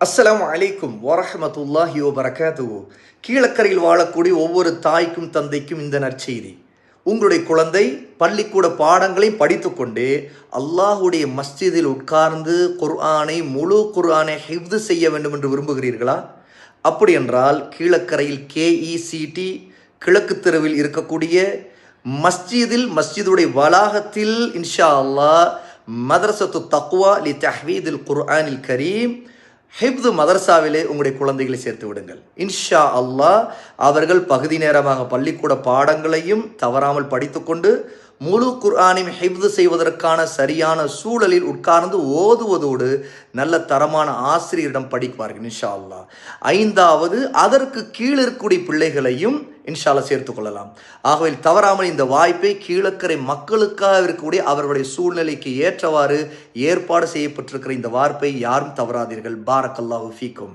அஸ்ஸலாமு அலைக்கும் வரஹ்மத்துல்லாஹி வபரகாத்துஹு. கீழக்கரையில் வாழக்கூடிய ஒவ்வொரு தாய்க்கும் தந்தைக்கும் இந்த நற்செய்தி. உங்களுடைய குழந்தை பள்ளிக்கூட பாடங்களை படித்துக்கொண்டு அல்லாஹுடைய மஸ்ஜிதில் உட்கார்ந்து முழு குர்ஆனை ஹிஃப்து செய்ய வேண்டும் என்று விரும்புகிறீர்களா? அப்படி என்றால் கீழக்கரையில் KECT கிழக்கு தெருவில் இருக்கக்கூடிய மஸ்ஜிதுடைய வளாகத்தில் இன்ஷா அல்லாஹ் மதரசத்து தக்வா லி தஹ்வீதில் குர்ஆனில் கரீம் ஹிப்து மதரசாவிலே உங்களுடைய குழந்தைகளை சேர்த்து விடுங்கள். இன்ஷா அல்லாஹ் அவர்கள் பகுதி நேரமாக பள்ளிக்கூட பாடங்களையும் தவறாமல் படித்துக்கொண்டு முழு குர்ஆனையும் ஹிப்து செய்வதற்கான சரியான சூழலில் உட்கார்ந்து ஓதுவதோடு நல்ல தரமான ஆசிரியரிடம் படிப்பார்கள் இன்ஷா அல்லாஹ். 5வது அதற்கு கீழே இருக்கக்கூடிய பிள்ளைகளையும் இன்ஷா அல்லாஹ் சேர்த்து கொள்ளலாம். ஆகவே தவறாமல் இந்த வாய்ப்பை கீழக்கரை மக்களுக்காக இருக்கக்கூடிய அவர்களுடைய சூழ்நிலைக்கு ஏற்றவாறு ஏற்பாடு செய்யப்பட்டிருக்கிற இந்த வாய்ப்பை யாரும் தவறாதீர்கள். பாரக்கல்லாஹு ஃபீக்கும்.